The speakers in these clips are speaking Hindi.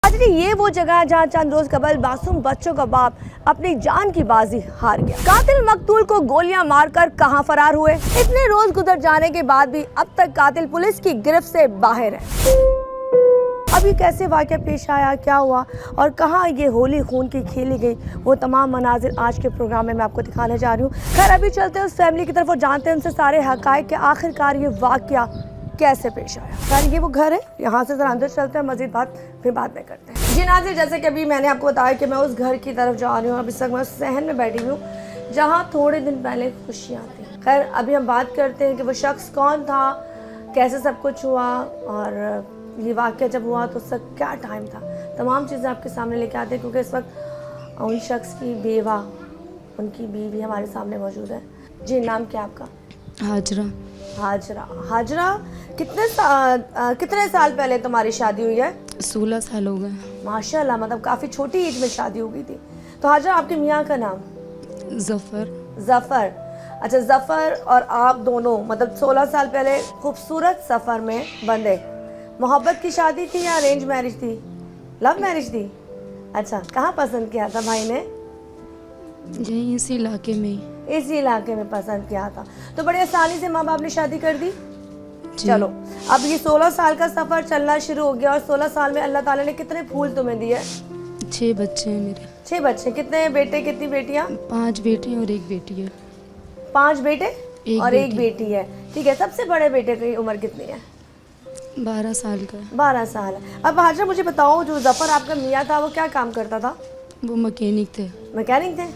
अच्छा, ये वो जगह है जहाँ चंद रोज कबल मासूम बच्चों का बाप अपनी जान की बाजी हार गया। कातिल मकतूल को गोलियां मारकर कहां फरार हुए। इतने रोज गुजर जाने के बाद भी अब तक कातिल पुलिस की गिरफ्त से बाहर है। अभी कैसे वाक़या पेश आया, क्या हुआ और कहाँ ये होली खून की खेली गई, वो तमाम मनाजिर आज के प्रोग्राम में मैं आपको दिखाने जा रही हूँ। खैर अभी चलते हैं उस फैमिली की तरफ और जानते हैं उनसे सारे हक़ाइक़ के आखिरकार ये वाक़या कैसे पेश आया। खैर ये वो घर है, यहाँ से ज़रा अंदर चलते हैं, मज़ीद बात फिर बाद में करते हैं। जी नाज़िर, जैसे कि अभी मैंने आपको बताया कि मैं उस घर की तरफ जा रही हूँ। अभी तक मैं उस सहन में बैठी हूँ जहाँ थोड़े दिन पहले खुशियाँ थी। खैर अभी हम बात करते हैं कि वो शख्स कौन था, कैसे सब कुछ हुआ और ये वाक़या जब हुआ तो उसका क्या टाइम था। तमाम चीज़ें आपके सामने लेके आते हैं क्योंकि इस वक्त उन शख्स की बेवा, उनकी बीवी हमारे सामने मौजूद है। जी नाम क्या आपका? हाजरा। हाजरा। हाजरा, कितने साल पहले तुम्हारी शादी हुई है? 16 साल हो गए। माशाल्लाह, मतलब काफ़ी छोटी एज में शादी हो गई थी। तो हाजरा, आपके मियाँ का नाम? ज़फ़र। ज़फ़र। अच्छा, ज़फ़र और आप दोनों मतलब 16 साल पहले खूबसूरत सफ़र में बंधे। मोहब्बत की शादी थी या अरेंज मैरिज थी? लव मैरिज थी। अच्छा, कहाँ पसंद किया था भाई ने? यहीं इसी इलाके में ही। इसी इलाके में पसंद किया था। तो बड़ी आसानी से माँ बाप ने शादी कर दी। चलो, अब ये 16 साल का सफ़र चलना शुरू हो गया और 16 साल में अल्लाह ताला ने कितने फूल तुम्हें दिए? 6 बच्चे हैं मेरे। 6 बच्चे। कितने बेटे कितनी बेटियाँ? 5 बेटे और 1 बेटी है। 5 बेटे और बेटी। 1 बेटी है। ठीक है, सबसे बड़े बेटे की उम्र कितनी है? 12 साल का है। 12 साल है। अब हाजरा मुझे बताओ, जो ज़फ़र आपका मियाँ था वो क्या काम करता था? वो मैकेनिक थे। मैकेनिक थे?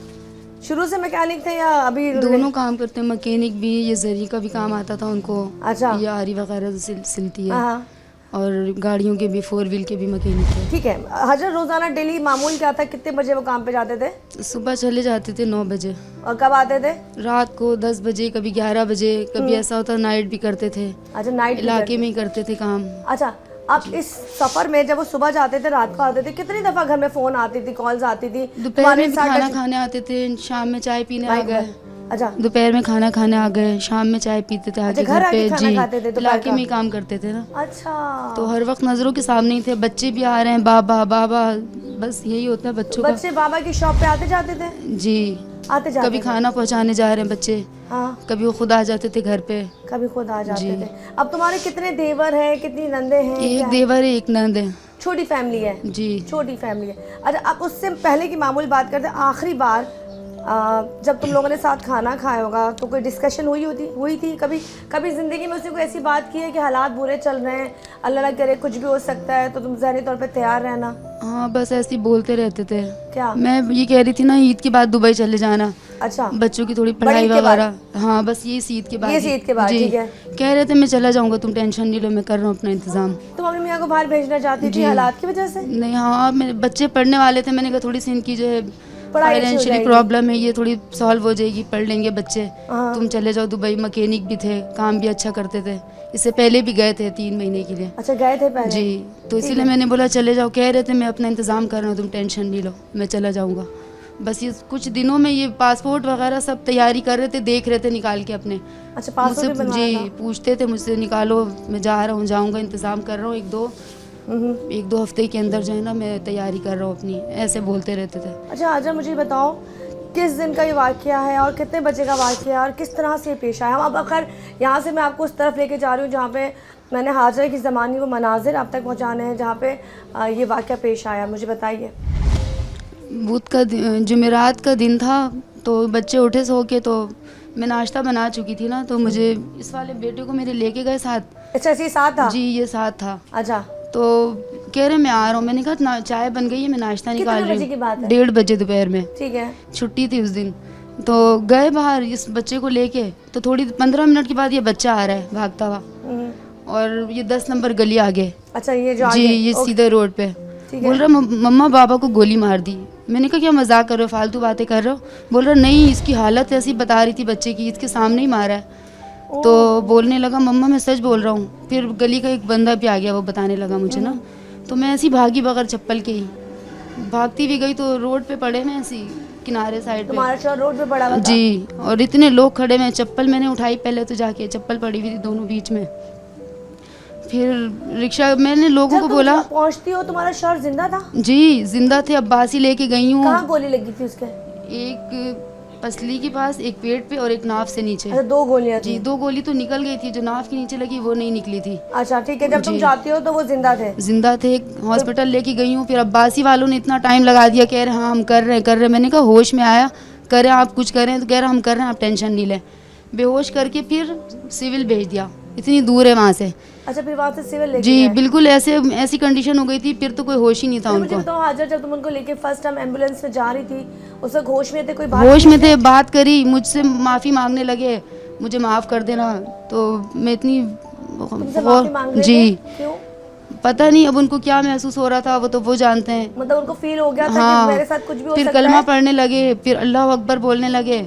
शुरू से मैकेनिक थे या अभी? दोनों काम करते हैं, मैकेनिक भी, ये जरी का भी काम आता था उनको। अच्छा। ये आरी वगैरह सिलती है। हाँ। और गाड़ियों के भी, 4 व्हील के भी मैकेनिक है। ठीक है। हाजरा, रोज़ाना डेली मामूल क्या था? कितने बजे वो काम पे जाते थे? सुबह चले जाते थे 9 बजे और कब आते थे? रात को 10 बजे, कभी 11 बजे, कभी ऐसा होता नाइट भी करते थे। अच्छा, नाइट इलाके में ही करते थे काम। अच्छा, आप इस सफ़र में जब वो सुबह जाते थे रात को आते थे, कितनी दफ़ा घर में फ़ोन आती थी, कॉल्स आती थी? दोपहर में भी खाना खाने आते थे, शाम में चाय पीने आ गए। अच्छा, दोपहर में खाना खाने आ गए, शाम में चाय पीते थे आके घर घर पे। आके खाना खाते थे? इलाके में ही काम करते थे ना, अच्छा। तो हर वक्त नजरों के सामने ही थे। बच्चे भी आ रहे हैं, बाबा बाबा, बस यही होता है बच्चों का। बच्चे बाबा की शॉप पे आते जाते थे? जी, आते जाते कभी थे। खाना पहुंचाने जा रहे हैं बच्चे, हाँ, कभी वो खुद आ जाते थे घर पे। कभी खुद आ जाते जी। थे। अब तुम्हारे कितने देवर हैं, कितनी नंदे हैं? एक क्या है? देवर है, एक नंद है। छोटी फैमिली है? जी। छोटी फैमिली है। अच्छा, अब उससे पहले की मामूली बात करते हैं। आखिरी बार जब तुम लोगों ने साथ खाना खाया होगा तो कोई डिस्कशन हुई थी कभी? कभी ज़िंदगी में उसने कोई ऐसी बात की है कि हालात बुरे चल रहे हैं, अल्लाह ना करे कुछ भी हो सकता है, तो तुम ज़हनी तौर पे तैयार रहना? हाँ, बस ऐसे ही बोलते रहते थे। क्या? मैं ये कह रही थी ना, ईद के बाद दुबई चले जाना। अच्छा, बच्चों की थोड़ी पढ़ाई वगैरह। हाँ, बस ये ईद के बाद। ये ईद के बाद। जी। ठीक है। कह रहे थे मैं चला जाऊंगा, तुम टेंशन नहीं लो, मैं कर रहा हूँ अपना इंतजाम। तुम अपने मियाँ को बाहर भेजना चाहती थी हालात की वजह से? नहीं, हाँ, मेरे बच्चे पढ़ने वाले थे, मैंने कहा थोड़ी सी इनकी जो है पढ़ाई अच्छी हो फाइनेंशियली जाएगी। प्रॉब्लम है, ये थोड़ी सॉल्व हो जाएगी, पढ़ लेंगे बच्चे। हाँ। तुम चले जाओ दुबई। मैकेनिक भी थे, काम भी अच्छा करते थे, इससे पहले भी गए थे 3 महीने के लिए। अच्छा, गए थे पहले? जी, तो इसीलिए मैंने बोला चले जाओ। कह रहे थे मैं अपना इंतज़ाम कर रहा हूँ, तुम टेंशन नहीं लो, मैं चला जाऊँगा। बस ये कुछ दिनों में ये पासपोर्ट वगैरह सब तैयारी कर रहे थे, देख रहे थे निकाल के अपने। अच्छा, पासपोर्ट भी बनवाना जी, था? पूछते थे मुझसे, निकालो, मैं जा रहा हूँ, जाऊँगा, इंतज़ाम कर रहा हूँ, 1-2 हफ्ते के अंदर जो है ना मैं तैयारी कर रहा हूँ अपनी, ऐसे बोलते रहते थे। अच्छा हाजरा, मुझे बताओ किस दिन का ये वाक़या है और कितने बजे का वाक़या है और किस तरह से पेश आया? अब खैर यहाँ से मैं आपको उस तरफ लेके जा रही हूँ जहाँ पे मैंने हाजरा की ज़मानी वो मनाजिर आप तक पहुँचाने हैं जहाँ पे ये वाक़या पेश आया। मुझे बताइए। बुध का जुमेरात का दिन था, तो बच्चे उठे सो के, तो मैं नाश्ता बना चुकी थी ना, तो मुझे इस वाले बेटे को मेरे लेके गए साथ। अच्छा, ये साथ था? जी, ये साथ था। अच्छा, तो कह रहे मैं आ रहा हूँ, मैंने कहा ना चाय बन गई है, मैं नाश्ता निकाल कितने रही बजे की बात हूँ। है? 1:30 बजे दोपहर में, ठीक है। छुट्टी थी उस दिन। तो गए बाहर इस बच्चे को लेके, तो थोड़ी 15 मिनट के बाद ये बच्चा आ रहा है भागता हुआ, और ये 10 नंबर गली आगे। अच्छा, ये जो जी, आगे? ये सीधे रोड पे ठीक बोल है। रहा मम्मा बाबा को गोली मार दी। मैंने कहा क्या मजाक कर रहे हो, फालतू बातें कर रहे हो? बोल रहा नहीं, इसकी हालत ऐसी बता रही थी बच्चे की, इसके सामने ही मारा है। तो बोलने लगा मम्मा मैं सच बोल रहा हूँ। फिर गली का एक बंदा भी आ गया, वो बताने लगा मुझे ना, तो मैं ऐसी भागी बगैर चप्पल के ही, भागती भी गई तो रोड पे पड़े हैं ऐसी किनारे साइड पे। तुम्हारा शोर रोड पे पड़ा हुआ था? जी, और इतने लोग खड़े में, चप्पल मैंने उठाई पहले तो जाके, चप्पल पड़ी हुई थी दोनों बीच में। फिर रिक्शा मैंने लोगों जब को तुम बोला पहुंचती हो तुम्हारा शौहर जिंदा था? जी जिंदा थे, अब्बासी लेके गई हूँ। कहाँ गोली लगी थी उसके? एक पसली के पास, एक पेट पे और एक नाफ से नीचे। अच्छा, 2 गोलियां थी। जी 2 गोली तो निकल गई थी, जो नाफ के नीचे लगी वो नहीं निकली थी। अच्छा ठीक है, जब तुम जी। जाती हो तो वो जिंदा थे? जिंदा थे, हॉस्पिटल लेके गई हूँ। फिर अब्बासी वालों ने इतना टाइम लगा दिया, कह रहे हाँ हम कर रहे हैं। मैंने कहा होश में आया, करें आप कुछ करें, तो कह रहे हम कर रहे हैं, आप टेंशन नहीं लें। बेहोश करके फिर सिविल भेज दिया, इतनी दूर है वहाँ से। अच्छा, फिर वहाँ से सिविल लेके जी गए? बिल्कुल ऐसी कंडीशन हो गई थी, फिर तो कोई होश ही नहीं था तो मुझे उनको। बताओ हाजरा, जब तुम उनको लेके फर्स्ट टाइम एम्बुलेंस में जा रही थी उस वक्त होश में थे? कोई बात होश की में थे, उसने? बात करी, मुझसे माफ़ी मांगने लगे, मुझे माफ़ कर देना। तो मैं इतनी तुमसे माफी मांग रहे जी थे? क्यों? पता नहीं अब उनको क्या महसूस हो रहा था, वो तो वो जानते हैं। मतलब उनको फील हो गया था हाँ, कि मेरे साथ कुछ भी हो फिर सकता कलमा है? पढ़ने लगे, फिर अल्लाह अकबर बोलने लगे।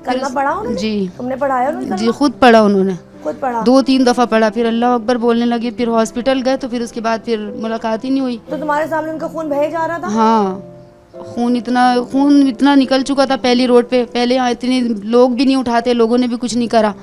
कलमा फिर पढ़ा उन्होंने? जी तुमने पढ़ाया उन्होंने जी कलमा? खुद पढ़ा उन्होंने, खुद पढ़ा? 2-3 दफ़ा पढ़ा, फिर अल्लाह अकबर बोलने लगे। फिर हॉस्पिटल गए तो फिर उसके बाद फिर मुलाकात ही नहीं हुई। तो तुम्हारे सामने उनका खून बहे जा रहा था? हाँ, खून इतना निकल चुका था पहली रोड पे। पहले यहाँ इतने लोग भी नहीं उठाते, लोगों ने भी कुछ नहीं करा।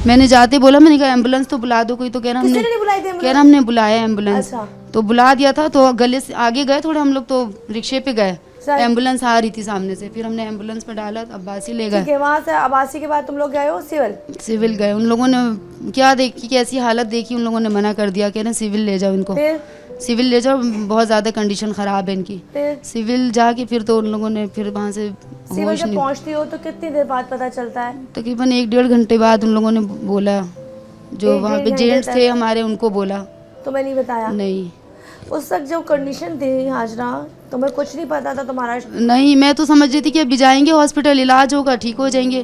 मैंने जाते बोला, मैंने कहा एम्बुलेंस तो बुला दो कोई, तो कह रहा किसी हमने ने नहीं बुलाई थी कह एम्बुलेंस? रहा हमने बुलाया एम्बुलेंस। अच्छा। तो बुला दिया था, तो गले से आगे गए थोड़े हम लोग, तो रिक्शे पे गए, सही। एम्बुलेंस आ रही थी सामने से, फिर हमने एम्बुलेंस में डाला, अब्बासी ले ठीक गए। है, वहाँ से अब्बासी के बाद तुम लोग गए हो सिविल? सिविल गए, उन लोगों ने क्या देखी, कैसी हालत देखी, उन लोगों ने मना कर दिया, कह रहे सिविल ले जाओ इनको, फिर? सिविल ले जाओ, बहुत ज़्यादा कंडीशन ख़राब है इनकी। फिर सिविल जाके फिर तो उन लोगों ने फिर वहाँ से सिविल होश जब नहीं, पहुँचती हो तो कितनी देर बाद पता चलता है? तकरीबन 1-1.5 घंटे बाद उन लोगों ने बोला, जो 1-1.5 वहाँ पे घंटे जेंट्स तक? थे हमारे, उनको बोला। तुम्हें नहीं बताया? नहीं उस वक्त जो कंडीशन थी हाजरा, तुम्हें कुछ नहीं पता था तुम्हारा? नहीं, मैं तो समझ रही थी कि अभी जाएंगे हॉस्पिटल, इलाज होगा, ठीक हो जाएंगे।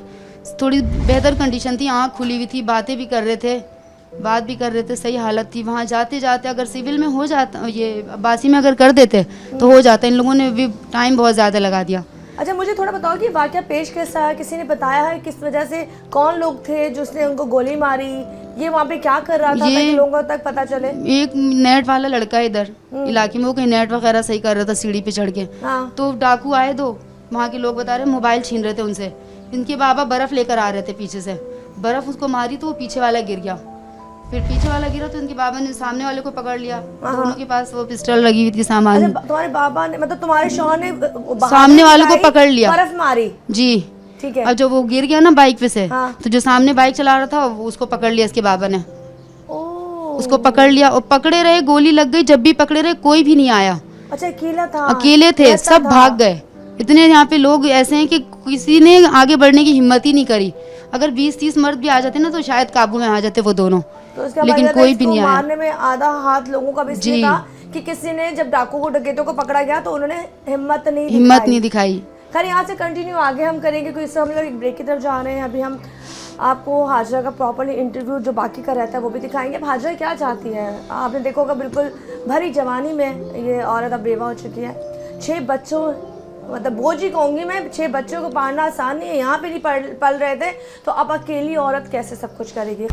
थोड़ी बेहतर कंडीशन थी, आँख खुली हुई थी, बातें भी कर रहे थे, बात भी कर रहे थे, सही हालत थी। वहाँ जाते जाते अगर सिविल में हो जाता, ये अब्बासी में अगर कर देते तो हो जाता। इन लोगों ने भी टाइम बहुत ज़्यादा लगा दिया। अच्छा, मुझे थोड़ा बताओ कि वाकया पेश कैसा है? किसी ने बताया है किस वजह से? कौन लोग थे जिसने उनको गोली मारी? ये वहाँ पे क्या कर रहा था ताकि लोगों तक पता चले? एक नेट वाला लड़का है इधर इलाके में, वो कहीं नेट वगैरह सही कर रहा था सीढ़ी पे चढ़ के। हाँ। तो डाकू आए 2, वहाँ के लोग बता रहे मोबाइल छीन रहे थे उनसे। इनके बाबा बर्फ़ लेकर आ रहे थे पीछे से, बर्फ़ उसको मारी तो वो पीछे वाला गिर गया। फिर पीछे वाला गिरा तो इनके बाबा ने सामने वाले को पकड़ लिया। दोनों के पास वो पिस्टल लगी हुई थी सामान। अच्छा, तुम्हारे बाबा ने, मतलब तुम्हारे शौहर ने सामने वाले को पकड़ लिया, बर्फ मारी? जी। ठीक है। अब जब वो गिर गया ना बाइक पे से, हाँ। तो जो सामने बाइक चला रहा था उसको पकड़ लिया इसके बाबा ने, ओह। उसको पकड़ लिया और पकड़े रहे, गोली लग गई। जब भी पकड़े रहे कोई भी नहीं आया, अच्छा, अकेला था? अकेले थे, कैसा सब था? भाग गए। इतने यहाँ पे लोग ऐसे हैं कि किसी ने आगे बढ़ने की हिम्मत ही नहीं करी। अगर 20-30 मर्द भी आ जाते ना तो शायद काबू में आ जाते वो दोनों, तो इसका लेकिन मतलब कोई इसको भी नहीं आया। मारने में आधा हाथ लोगों का भी इसलिए जी। था कि किसी ने, जब डाकू को, डकैतों को पकड़ा गया तो उन्होंने हिम्मत नहीं दिखाई। खैर, यहाँ से कंटिन्यू आगे हम करेंगे क्योंकि इससे हम लोग एक ब्रेक की तरफ जा रहे हैं। अभी हम आपको हाजरा का प्रॉपरली इंटरव्यू जो बाकी का रहता है वो भी दिखाएंगे। अब हाजरा क्या चाहती है? आपने देखो होगा बिल्कुल भरी जवानी में ये औरत अब बेवा हो चुकी है। 6 बच्चों, मतलब बोझ ही कहूँगी मैं, 6 बच्चों को पालना आसान नहीं है। यहाँ पे नहीं पल रहे थे तो अब अकेली औरत कैसे सब कुछ करेगी?